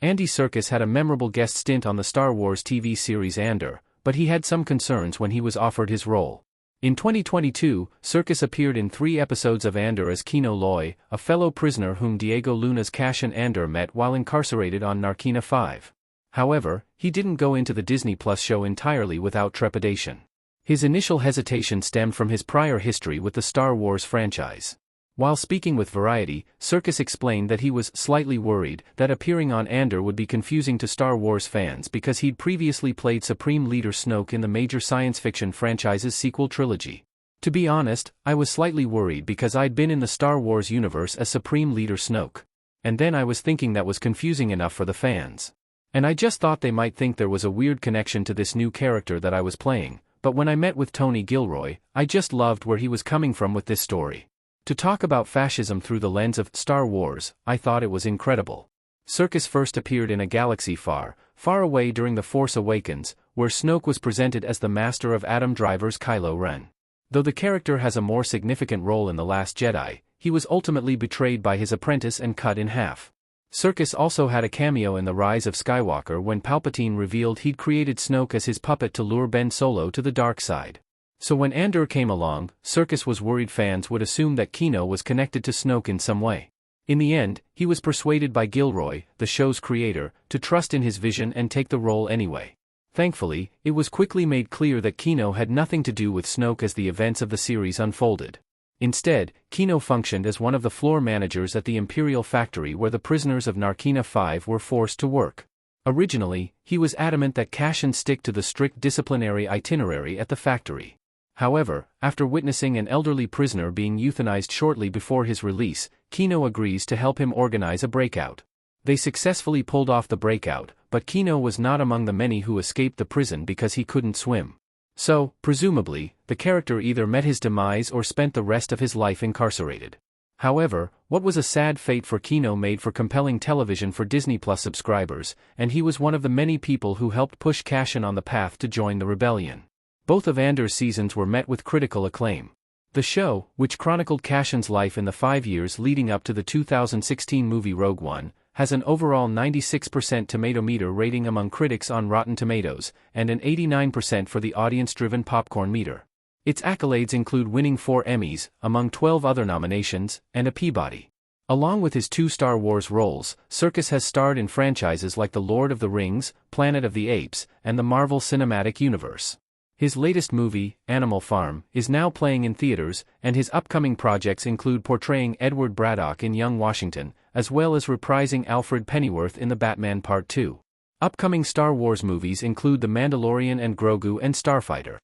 Andy Serkis had a memorable guest stint on the Star Wars TV series Andor, but he had some concerns when he was offered his role. In 2022, Serkis appeared in 3 episodes of Andor as Kino Loy, a fellow prisoner whom Diego Luna's Cassian Andor met while incarcerated on Narkina 5. However, he didn't go into the Disney Plus show entirely without trepidation. His initial hesitation stemmed from his prior history with the Star Wars franchise. While speaking with Variety, Serkis explained that he was slightly worried that appearing on Andor would be confusing to Star Wars fans because he'd previously played Supreme Leader Snoke in the major science fiction franchise's sequel trilogy. To be honest, I was slightly worried because I'd been in the Star Wars universe as Supreme Leader Snoke. And then I was thinking that was confusing enough for the fans. And I just thought they might think there was a weird connection to this new character that I was playing, but when I met with Tony Gilroy, I just loved where he was coming from with this story. To talk about fascism through the lens of Star Wars, I thought it was incredible. Serkis first appeared in A Galaxy Far, Far Away during The Force Awakens, where Snoke was presented as the master of Adam Driver's Kylo Ren. Though the character has a more significant role in The Last Jedi, he was ultimately betrayed by his apprentice and cut in half. Serkis also had a cameo in The Rise of Skywalker when Palpatine revealed he'd created Snoke as his puppet to lure Ben Solo to the dark side. So when Andor came along, Serkis was worried fans would assume that Kino was connected to Snoke in some way. In the end, he was persuaded by Gilroy, the show's creator, to trust in his vision and take the role anyway. Thankfully, it was quickly made clear that Kino had nothing to do with Snoke as the events of the series unfolded. Instead, Kino functioned as one of the floor managers at the Imperial factory where the prisoners of Narkina 5 were forced to work. Originally, he was adamant that Cassian stick to the strict disciplinary itinerary at the factory. However, after witnessing an elderly prisoner being euthanized shortly before his release, Kino agrees to help him organize a breakout. They successfully pulled off the breakout, but Kino was not among the many who escaped the prison because he couldn't swim. So, presumably, the character either met his demise or spent the rest of his life incarcerated. However, what was a sad fate for Kino made for compelling television for Disney Plus subscribers, and he was one of the many people who helped push Cassian on the path to join the rebellion. Both of Andor's seasons were met with critical acclaim. The show, which chronicled Cassian's life in the 5 years leading up to the 2016 movie Rogue One, has an overall 96% tomato meter rating among critics on Rotten Tomatoes, and an 89% for the audience-driven popcorn meter. Its accolades include winning 4 Emmys, among 12 other nominations, and a Peabody. Along with his 2 Star Wars roles, Serkis has starred in franchises like The Lord of the Rings, Planet of the Apes, and the Marvel Cinematic Universe. His latest movie, Animal Farm, is now playing in theaters, and his upcoming projects include portraying Edward Braddock in Young Washington, as well as reprising Alfred Pennyworth in The Batman Part 2. Upcoming Star Wars movies include The Mandalorian and Grogu and Starfighter.